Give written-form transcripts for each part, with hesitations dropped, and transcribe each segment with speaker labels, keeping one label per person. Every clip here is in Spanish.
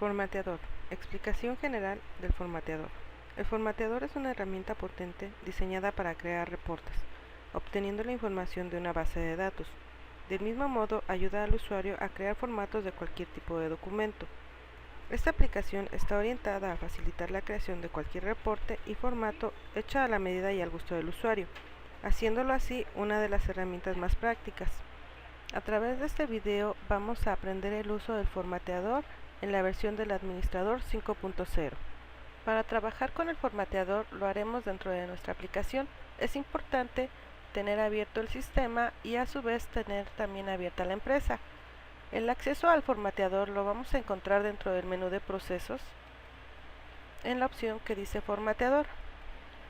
Speaker 1: Formateador. Explicación general del formateador. El formateador es una herramienta potente diseñada para crear reportes, obteniendo la información de una base de datos. Del mismo modo, ayuda al usuario a crear formatos de cualquier tipo de documento. Esta aplicación está orientada a facilitar la creación de cualquier reporte y formato hecha a la medida y al gusto del usuario, haciéndolo así una de las herramientas más prácticas. A través de este video vamos a aprender el uso del formateador en la versión del administrador 5.0. Para trabajar con el formateador lo haremos dentro de nuestra aplicación. Es importante tener abierto el sistema y a su vez tener también abierta la empresa. El acceso al formateador lo vamos a encontrar dentro del menú de procesos en la opción que dice formateador.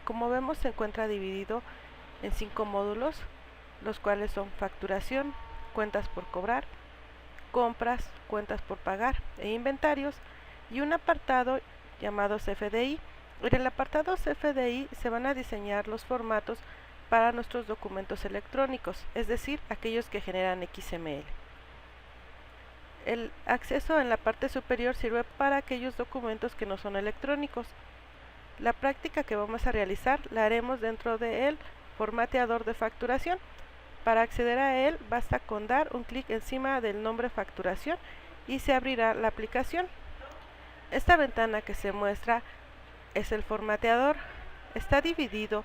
Speaker 1: Como vemos, se encuentra dividido en 5 módulos, los cuales son facturación, cuentas por cobrar, compras, cuentas por pagar e inventarios, y un apartado llamado CFDI. En el apartado CFDI se van a diseñar los formatos para nuestros documentos electrónicos, es decir, aquellos que generan XML. El acceso en la parte superior sirve para aquellos documentos que no son electrónicos. La práctica que vamos a realizar la haremos dentro del formateador de facturación. Para acceder a él basta con dar un clic encima del nombre facturación y se abrirá la aplicación. Esta ventana que se muestra es el formateador. Está dividido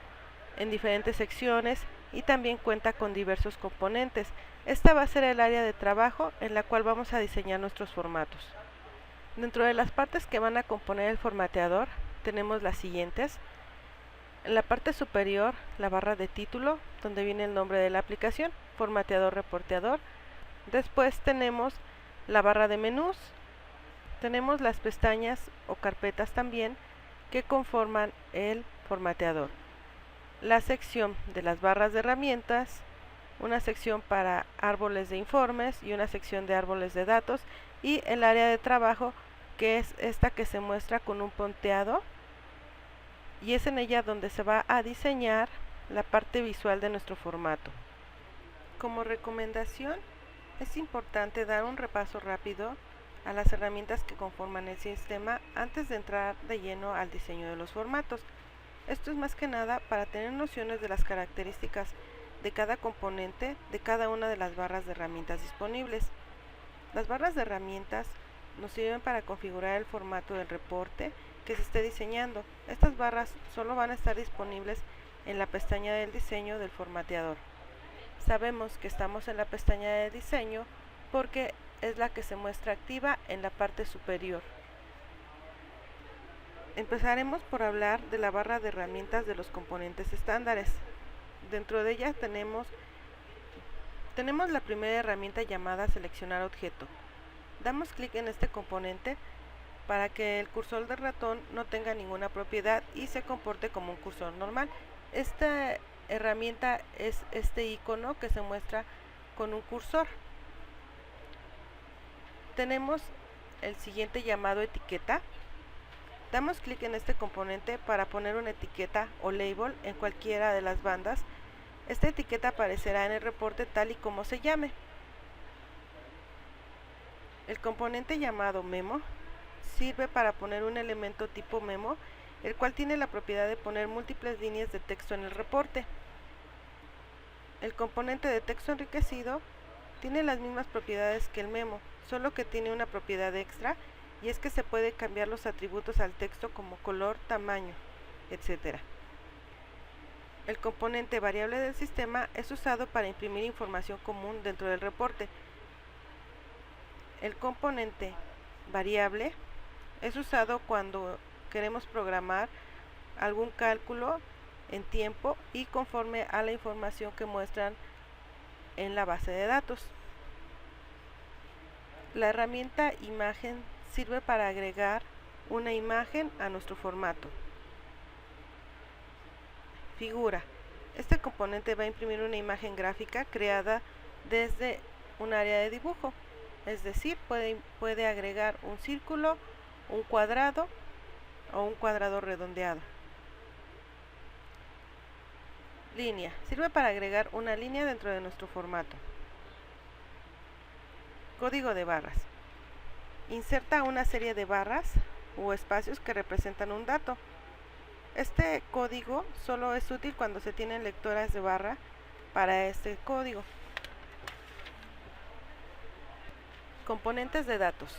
Speaker 1: en diferentes secciones y también cuenta con diversos componentes. Esta va a ser el área de trabajo en la cual vamos a diseñar nuestros formatos. Dentro de las partes que van a componer el formateador tenemos las siguientes. En la parte superior, la barra de título, donde viene el nombre de la aplicación, formateador reporteador. Después tenemos la barra de menús, tenemos las pestañas o carpetas también que conforman el formateador. La sección de las barras de herramientas, una sección para árboles de informes y una sección de árboles de datos, y el área de trabajo, que es esta que se muestra con un punteado, y es en ella donde se va a diseñar la parte visual de nuestro formato. Como recomendación, es importante dar un repaso rápido a las herramientas que conforman el sistema antes de entrar de lleno al diseño de los formatos. Esto es más que nada para tener nociones de las características de cada componente de cada una de las barras de herramientas disponibles. Las barras de herramientas nos sirven para configurar el formato del reporte que se esté diseñando. Estas barras solo van a estar disponibles en la pestaña del diseño del formateador. Sabemos que estamos en la pestaña de diseño porque es la que se muestra activa en la parte superior. Empezaremos por hablar de la barra de herramientas de los componentes estándares. Dentro de ella tenemos la primera herramienta llamada seleccionar objeto. Damos clic en este componente para que el cursor del ratón no tenga ninguna propiedad y se comporte como un cursor normal. Esta herramienta es este icono que se muestra con un cursor. Tenemos el siguiente llamado etiqueta. Damos clic en este componente para poner una etiqueta o label en cualquiera de las bandas. Esta etiqueta aparecerá en el reporte tal y como se llame. El componente llamado memo sirve para poner un elemento tipo memo, el cual tiene la propiedad de poner múltiples líneas de texto en el reporte. El componente de texto enriquecido tiene las mismas propiedades que el memo, solo que tiene una propiedad extra, y es que se puede cambiar los atributos al texto como color, tamaño, etc. El componente variable del sistema es usado para imprimir información común dentro del reporte. El componente variable es usado cuando queremos programar algún cálculo en tiempo y conforme a la información que muestran en la base de datos. La herramienta imagen sirve para agregar una imagen a nuestro formato. Figura. Este componente va a imprimir una imagen gráfica creada desde un área de dibujo, es decir, puede agregar un círculo, un cuadrado o un cuadrado redondeado. Línea. Sirve para agregar una línea dentro de nuestro formato. Código de barras. Inserta una serie de barras o espacios que representan un dato. Este código solo es útil cuando se tienen lectoras de barra para este código. Componentes de datos.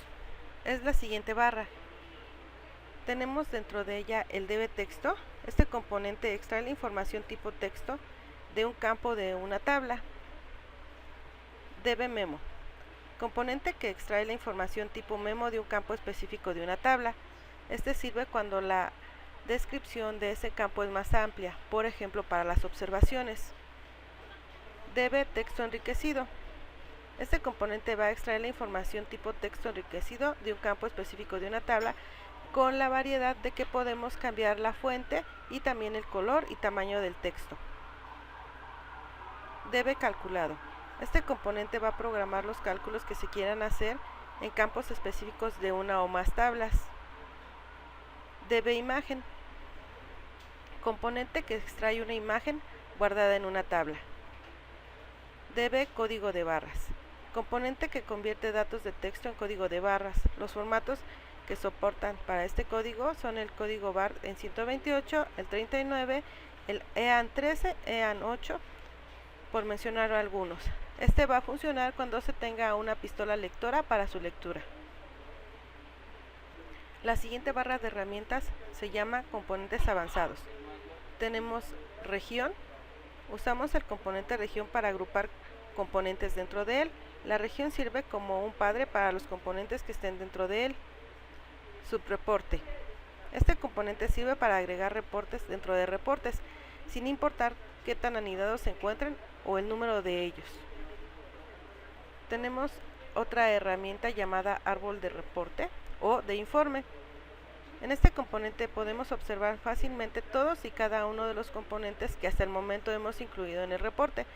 Speaker 1: Es la siguiente barra. Tenemos dentro de ella el dbTexto. Este componente extrae la información tipo texto de un campo de una tabla. dbMemo. Componente que extrae la información tipo memo de un campo específico de una tabla. Este sirve cuando la descripción de ese campo es más amplia, por ejemplo para las observaciones. dbTexto enriquecido. Este componente va a extraer la información tipo texto enriquecido de un campo específico de una tabla con la variedad de que podemos cambiar la fuente y también el color y tamaño del texto. dbCalculado. Este componente va a programar los cálculos que se quieran hacer en campos específicos de una o más tablas. dbImagen. Componente que extrae una imagen guardada en una tabla. dbCódigo de barras. Componente que convierte datos de texto en código de barras. Los formatos que soportan para este código son el código BART en 128, el 39, el EAN13, EAN8, por mencionar algunos. Este va a funcionar cuando se tenga una pistola lectora para su lectura. La siguiente barra de herramientas se llama componentes avanzados. Tenemos región. Usamos el componente región para agrupar componentes dentro de él. La región sirve como un padre para los componentes que estén dentro de él. Subreporte. Este componente sirve para agregar reportes dentro de reportes, sin importar qué tan anidados se encuentren o el número de ellos. Tenemos otra herramienta llamada árbol de reporte o de informe. En este componente podemos observar fácilmente todos y cada uno de los componentes que hasta el momento hemos incluido en el reporte.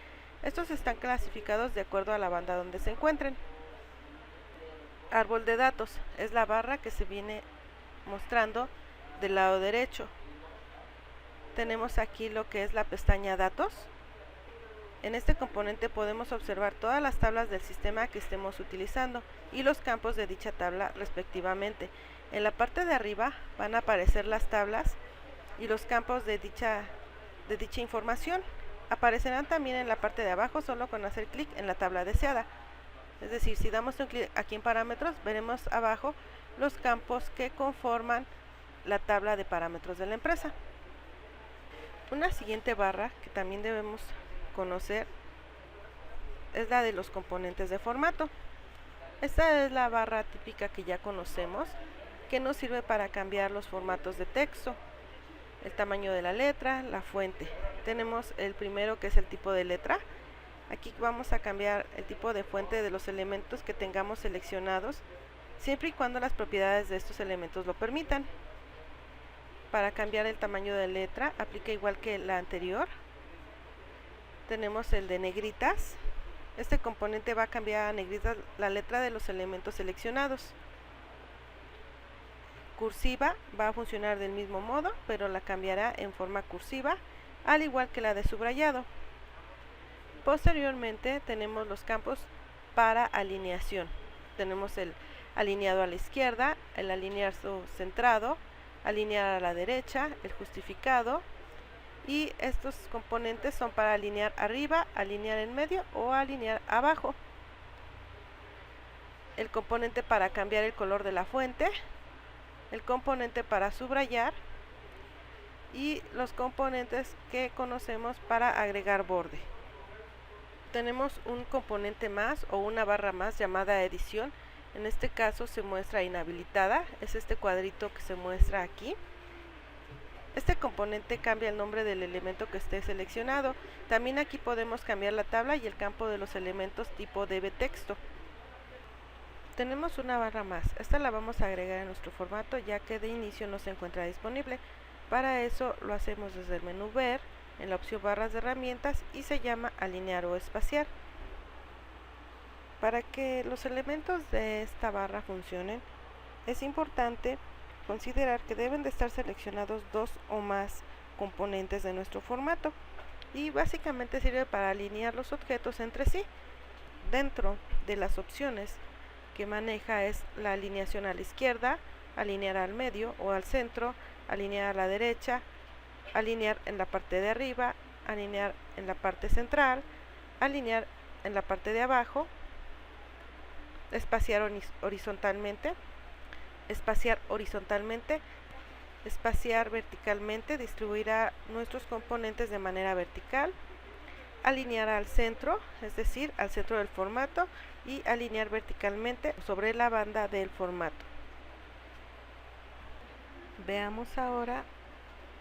Speaker 1: Estos están clasificados de acuerdo a la banda donde se encuentren. Árbol de datos es la barra que se viene mostrando del lado derecho. Tenemos aquí lo que es la pestaña datos. En este componente podemos observar todas las tablas del sistema que estemos utilizando y los campos de dicha tabla respectivamente. En la parte de arriba van a aparecer las tablas y los campos de dicha información. Aparecerán también en la parte de abajo solo con hacer clic en la tabla deseada. Es decir, si damos un clic aquí en parámetros, veremos abajo los campos que conforman la tabla de parámetros de la empresa. Una siguiente barra que también debemos conocer es la de los componentes de formato. Esta es la barra típica que ya conocemos, que nos sirve para cambiar los formatos de texto, el tamaño de la letra, la fuente. Tenemos el primero, que es el tipo de letra. Aquí vamos a cambiar el tipo de fuente de los elementos que tengamos seleccionados, siempre y cuando las propiedades de estos elementos lo permitan. Para cambiar el tamaño de letra, aplica igual que la anterior. Tenemos el de negritas. Este componente va a cambiar a negritas la letra de los elementos seleccionados. Cursiva va a funcionar del mismo modo, pero la cambiará en forma cursiva, al igual que la de subrayado. Posteriormente tenemos los campos para alineación. Tenemos el alineado a la izquierda, el alineado centrado, alinear a la derecha, el justificado, y estos componentes son para alinear arriba, alinear en medio o alinear abajo. El componente para cambiar el color de la fuente, el componente para subrayar y los componentes que conocemos para agregar borde. Tenemos un componente más o una barra más llamada edición. En este caso se muestra inhabilitada, es este cuadrito que se muestra aquí. Este componente cambia el nombre del elemento que esté seleccionado. También aquí podemos cambiar la tabla y el campo de los elementos tipo dbTexto. Tenemos una barra más, esta la vamos a agregar en nuestro formato ya que de inicio no se encuentra disponible. Para eso lo hacemos desde el menú Ver, en la opción barras de herramientas, y se llama alinear o espaciar. Para que los elementos de esta barra funcionen, es importante considerar que deben de estar seleccionados dos o más componentes de nuestro formato, y básicamente sirve para alinear los objetos entre sí. Dentro de las opciones que maneja es la alineación a la izquierda, alinear al medio o al centro, alinear a la derecha, alinear en la parte de arriba, alinear en la parte central, alinear en la parte de abajo, espaciar horizontalmente, espaciar verticalmente, distribuir a nuestros componentes de manera vertical, alinear al centro, es decir, al centro del formato, y alinear verticalmente sobre la banda del formato. Veamos ahora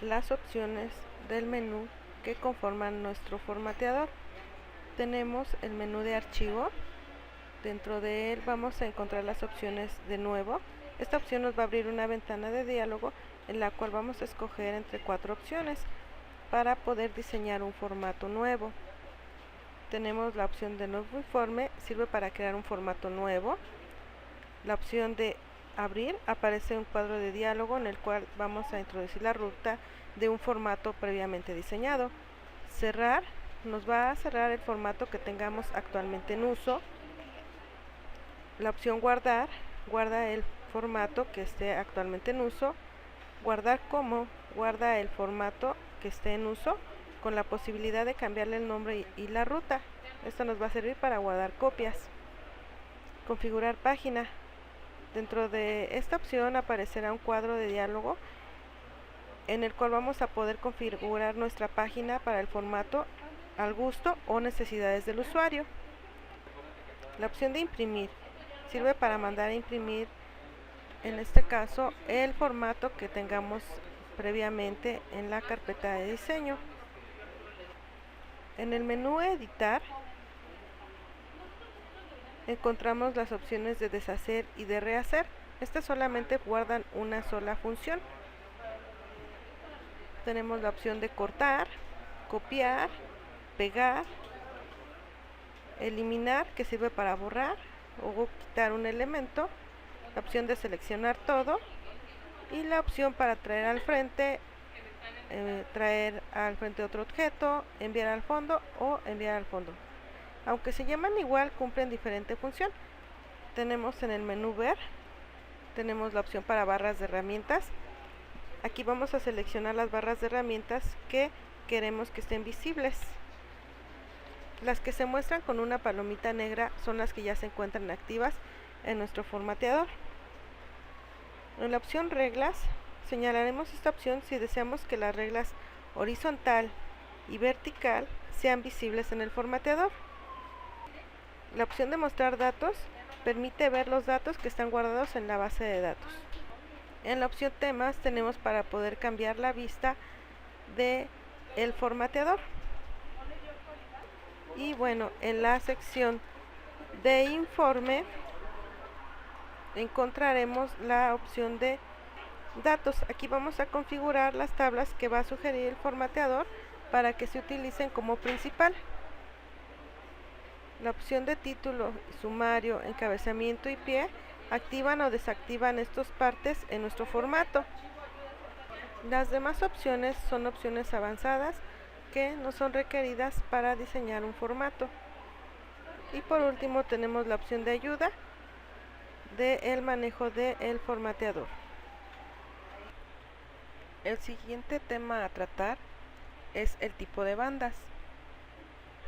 Speaker 1: las opciones del menú que conforman nuestro formateador. Tenemos el menú de archivo. Dentro de él vamos a encontrar las opciones de nuevo. Esta opción nos va a abrir una ventana de diálogo en la cual vamos a escoger entre 4 opciones para poder diseñar un formato nuevo. Tenemos la opción de nuevo informe, sirve para crear un formato nuevo. La opción de abrir, aparece un cuadro de diálogo en el cual vamos a introducir la ruta de un formato previamente diseñado. Cerrar, nos va a cerrar el formato que tengamos actualmente en uso. La opción guardar, guarda el formato que esté actualmente en uso. Guardar como, guarda el formato que esté en uso, con la posibilidad de cambiarle el nombre y la ruta. Esto nos va a servir para guardar copias. Configurar página. Dentro de esta opción aparecerá un cuadro de diálogo en el cual vamos a poder configurar nuestra página para el formato al gusto o necesidades del usuario. La opción de imprimir sirve para mandar a imprimir, en este caso, el formato que tengamos previamente en la carpeta de diseño. En el menú editar encontramos las opciones de deshacer y de rehacer. Estas solamente guardan una sola función. Tenemos la opción de cortar, copiar, pegar, eliminar, que sirve para borrar o quitar un elemento, la opción de seleccionar todo y la opción para traer al frente otro objeto, enviar al fondo o enviar al fondo. Aunque se llaman igual, cumplen diferente función. Tenemos en el menú ver, tenemos la opción para barras de herramientas. Aquí vamos a seleccionar las barras de herramientas que queremos que estén visibles. Las que se muestran con una palomita negra son las que ya se encuentran activas en nuestro formateador. En la opción reglas, señalaremos esta opción si deseamos que las reglas horizontal y vertical sean visibles en el formateador. La opción de mostrar datos permite ver los datos que están guardados en la base de datos. En la opción temas tenemos para poder cambiar la vista del formateador. Y bueno, en la sección de informe encontraremos la opción de datos. Aquí vamos a configurar las tablas que va a sugerir el formateador para que se utilicen como principal. La opción de título, sumario, encabezamiento y pie activan o desactivan estas partes en nuestro formato. Las demás opciones son opciones avanzadas que no son requeridas para diseñar un formato. Y por último tenemos la opción de ayuda del manejo del formateador. El siguiente tema a tratar es el tipo de bandas.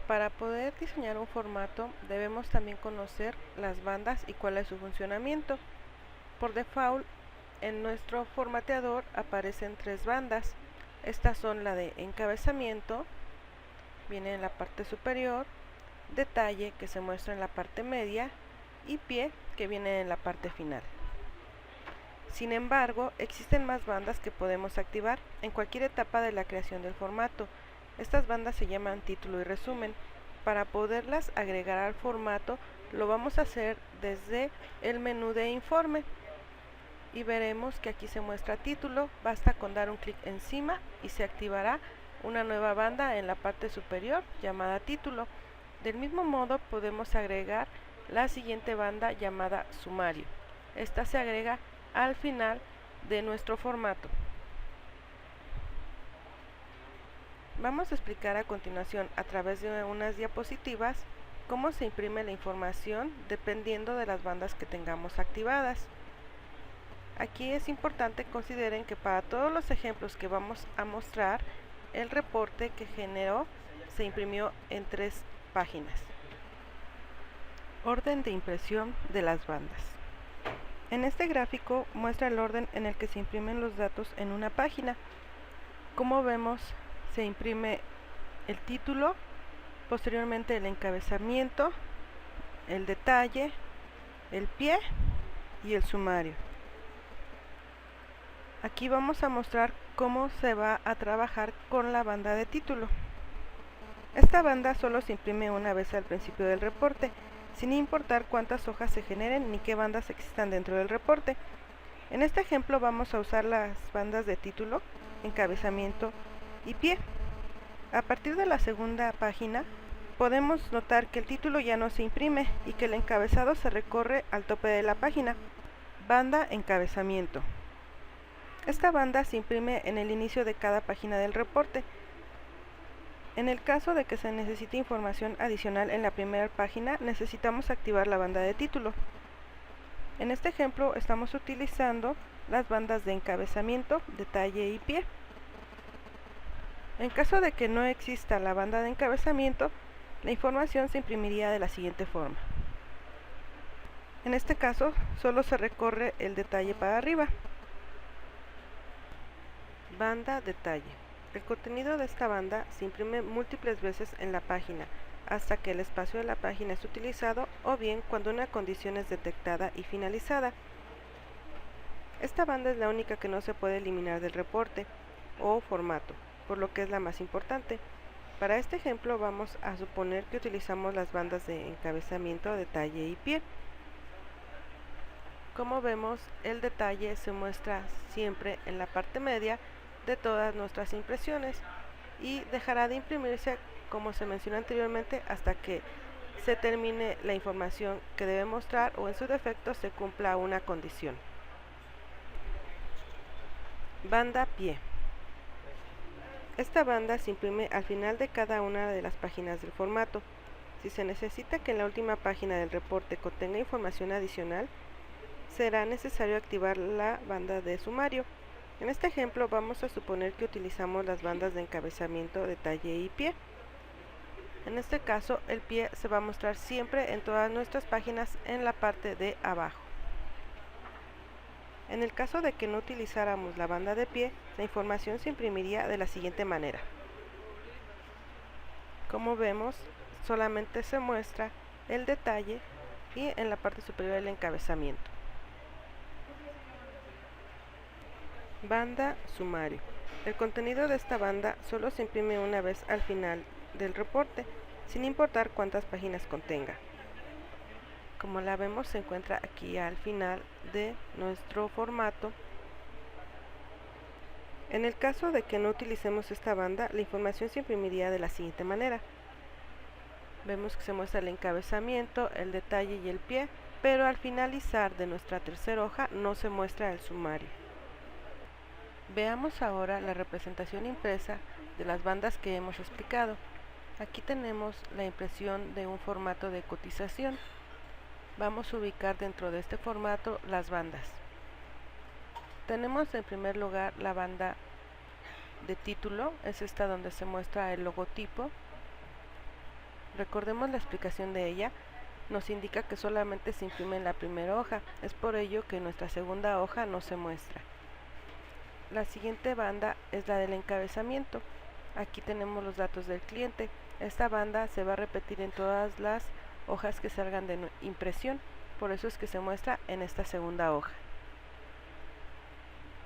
Speaker 1: Para poder diseñar un formato debemos también conocer las bandas y cuál es su funcionamiento. Por default en nuestro formateador aparecen 3 bandas. Estas son la de encabezamiento, viene en la parte superior, detalle, que se muestra en la parte media, y pie, que viene en la parte final. Sin embargo, existen más bandas que podemos activar en cualquier etapa de la creación del formato. Estas bandas se llaman título y resumen. Para poderlas agregar al formato, lo vamos a hacer desde el menú de informe. Y veremos que aquí se muestra título, basta con dar un clic encima y se activará una nueva banda en la parte superior llamada título. Del mismo modo podemos agregar la siguiente banda llamada sumario. Esta se agrega al final de nuestro formato. Vamos a explicar a continuación a través de unas diapositivas cómo se imprime la información dependiendo de las bandas que tengamos activadas. Aquí es importante que consideren que para todos los ejemplos que vamos a mostrar, el reporte que generó se imprimió en 3 páginas. Orden de impresión de las bandas. En este gráfico muestra el orden en el que se imprimen los datos en una página. Como vemos, se imprime el título, posteriormente el encabezamiento, el detalle, el pie y el sumario. Aquí vamos a mostrar cómo se va a trabajar con la banda de título. Esta banda solo se imprime una vez al principio del reporte, sin importar cuántas hojas se generen ni qué bandas existan dentro del reporte. En este ejemplo vamos a usar las bandas de título, encabezamiento y pie. A partir de la segunda página, podemos notar que el título ya no se imprime y que el encabezado se recorre al tope de la página. Banda encabezamiento. Esta banda se imprime en el inicio de cada página del reporte. En el caso de que se necesite información adicional en la primera página, necesitamos activar la banda de título. En este ejemplo estamos utilizando las bandas de encabezamiento, detalle y pie. En caso de que no exista la banda de encabezamiento, la información se imprimiría de la siguiente forma. En este caso, solo se recorre el detalle para arriba. Banda detalle. El contenido de esta banda se imprime múltiples veces en la página, hasta que el espacio de la página es utilizado o bien cuando una condición es detectada y finalizada. Esta banda es la única que no se puede eliminar del reporte o formato, por lo que es la más importante. Para este ejemplo vamos a suponer que utilizamos las bandas de encabezamiento, detalle y pie. Como vemos, el detalle se muestra siempre en la parte media de todas nuestras impresiones y dejará de imprimirse, como se mencionó anteriormente, hasta que se termine la información que debe mostrar o en su defecto se cumpla una condición. Banda pie. Esta banda se imprime al final de cada una de las páginas del formato. Si se necesita que en la última página del reporte contenga información adicional, será necesario activar la banda de sumario. En este ejemplo vamos a suponer que utilizamos las bandas de encabezamiento, detalle y pie. En este caso, el pie se va a mostrar siempre en todas nuestras páginas en la parte de abajo. En el caso de que no utilizáramos la banda de pie, la información se imprimiría de la siguiente manera. Como vemos, solamente se muestra el detalle y en la parte superior el encabezamiento. Banda sumario. El contenido de esta banda solo se imprime una vez al final del reporte, sin importar cuántas páginas contenga. Como la vemos, se encuentra aquí al final de nuestro formato. En el caso de que no utilicemos esta banda, la información se imprimiría de la siguiente manera. Vemos que se muestra el encabezamiento, el detalle y el pie, pero al finalizar de nuestra tercera hoja no se muestra el sumario. Veamos ahora la representación impresa de las bandas que hemos explicado. Aquí tenemos la impresión de un formato de cotización. Vamos a ubicar dentro de este formato las bandas. Tenemos en primer lugar la banda de título, es esta donde se muestra el logotipo. Recordemos la explicación de ella, nos indica que solamente se imprime en la primera hoja, es por ello que en nuestra segunda hoja no se muestra. La siguiente banda es la del encabezamiento. Aquí tenemos los datos del cliente. Esta banda se va a repetir en todas las hojas que salgan de impresión, por eso es que se muestra en esta segunda hoja.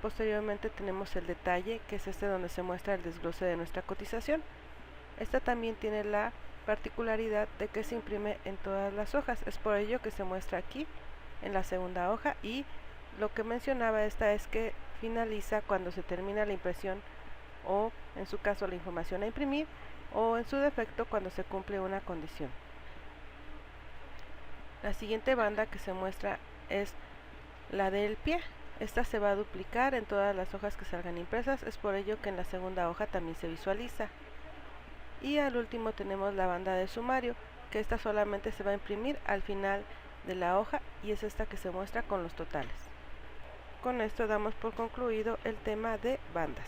Speaker 1: Posteriormente tenemos el detalle, que es este donde se muestra el desglose de nuestra cotización. Esta también tiene la particularidad de que se imprime en todas las hojas, es por ello que se muestra aquí en la segunda hoja, y lo que mencionaba esta es que finaliza cuando se termina la impresión o en su caso la información a imprimir, o en su defecto cuando se cumple una condición. La siguiente banda que se muestra es la del pie. Esta se va a duplicar en todas las hojas que salgan impresas, es por ello que en la segunda hoja también se visualiza. Y al último tenemos la banda de sumario. que esta solamente se va a imprimir al final de la hoja y es esta que se muestra con los totales. Con esto damos por concluido el tema de bandas.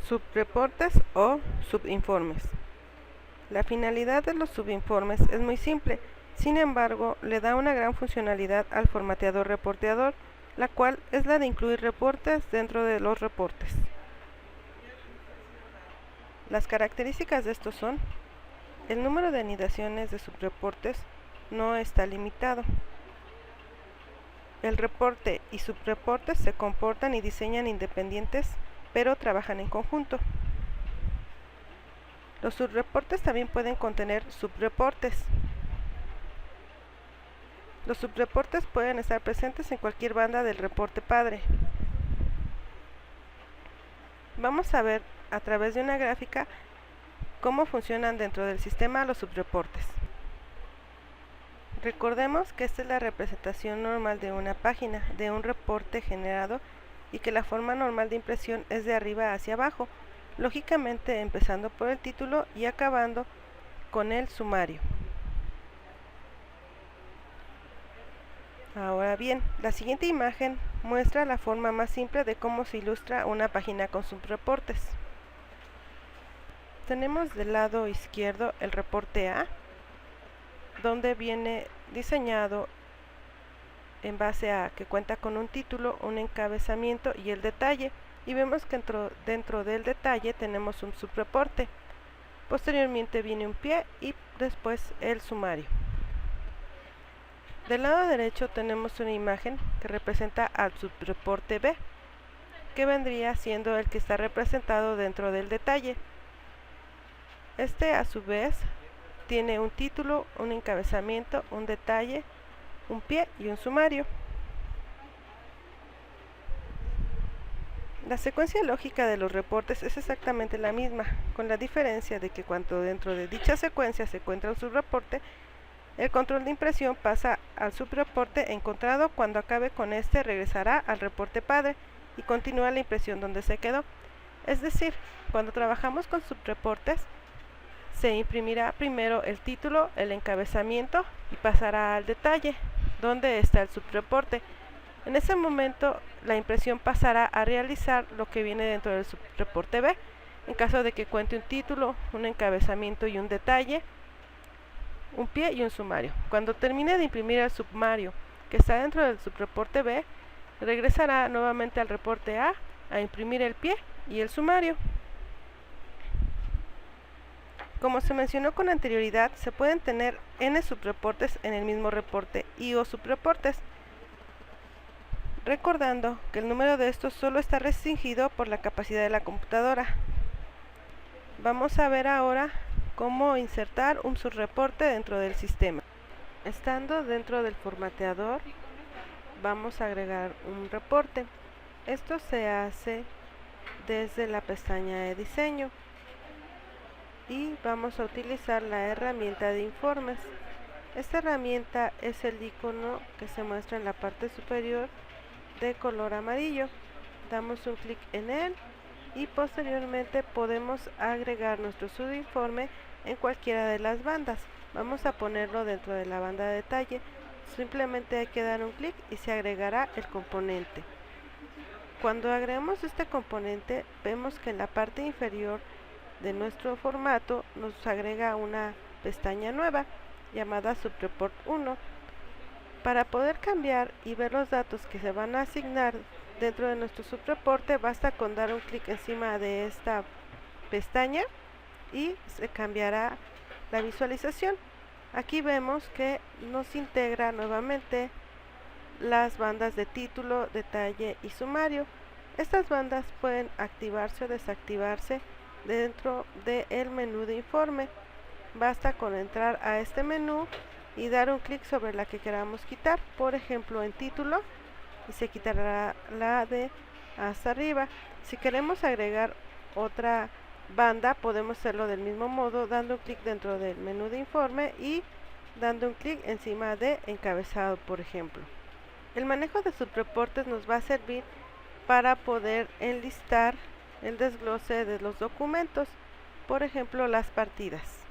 Speaker 1: Subreportes o subinformes. La finalidad de los subinformes es muy simple, sin embargo, le da una gran funcionalidad al formateador reporteador, la cual es la de incluir reportes dentro de los reportes. Las características de estos son: el número de anidaciones de subreportes no está limitado. El reporte y subreportes se comportan y diseñan independientes, pero trabajan en conjunto. Los subreportes también pueden contener subreportes. Los subreportes pueden estar presentes en cualquier banda del reporte padre. Vamos a ver a través de una gráfica cómo funcionan dentro del sistema los subreportes. Recordemos que esta es la representación normal de una página, de un reporte generado, y que la forma normal de impresión es de arriba hacia abajo, lógicamente empezando por el título y acabando con el sumario. Ahora bien, la siguiente imagen muestra la forma más simple de cómo se ilustra una página con subreportes. Tenemos del lado izquierdo el reporte A, donde viene diseñado en base a que cuenta con un título, un encabezamiento y el detalle, y vemos que dentro del detalle tenemos un subreporte. Posteriormente viene un pie y después el sumario. Del lado derecho tenemos una imagen que representa al subreporte B, que vendría siendo el que está representado dentro del detalle. Este a su vez tiene un título, un encabezamiento, un detalle, un pie y un sumario. La secuencia lógica de los reportes es exactamente la misma, con la diferencia de que cuando dentro de dicha secuencia se encuentra un subreporte, el control de impresión pasa al subreporte encontrado. Cuando acabe con este, regresará al reporte padre y continúa la impresión donde se quedó. Es decir, cuando trabajamos con subreportes, se imprimirá primero el título, el encabezamiento y pasará al detalle, donde está el subreporte. En ese momento, la impresión pasará a realizar lo que viene dentro del subreporte B, en caso de que cuente un título, un encabezamiento y un detalle, un pie y un sumario. Cuando termine de imprimir el sumario que está dentro del subreporte B, regresará nuevamente al reporte A imprimir el pie y el sumario. Como se mencionó con anterioridad, se pueden tener n subreportes en el mismo reporte y o subreportes, recordando que el número de estos solo está restringido por la capacidad de la computadora. Vamos a ver ahora cómo insertar un subreporte dentro del sistema. Estando dentro del formateador, vamos a agregar un reporte. Esto se hace desde la pestaña de diseño y vamos a utilizar la herramienta de informes. Esta herramienta es el icono que se muestra en la parte superior de color amarillo. Damos un clic en él y posteriormente podemos agregar nuestro subinforme en cualquiera de las bandas. Vamos a ponerlo dentro de la banda de detalle. Simplemente hay que dar un clic y se agregará el componente. Cuando agregamos este componente, vemos que en la parte inferior de nuestro formato nos agrega una pestaña nueva llamada Subreport 1. Para poder cambiar y ver los datos que se van a asignar dentro de nuestro subreporte, basta con dar un clic encima de esta pestaña y se cambiará la visualización. Aquí vemos que nos integra nuevamente las bandas de título, detalle y sumario. Estas bandas pueden activarse o desactivarse dentro del menú de informe. Basta con entrar a este menú y dar un clic sobre la que queramos quitar, por ejemplo en título, y se quitará la de hasta arriba. Si queremos agregar otra banda, podemos hacerlo del mismo modo, dando un clic dentro del menú de informe y dando un clic encima de encabezado, por ejemplo. El manejo de subreportes nos va a servir para poder enlistar el desglose de los documentos. por ejemplo las partidas.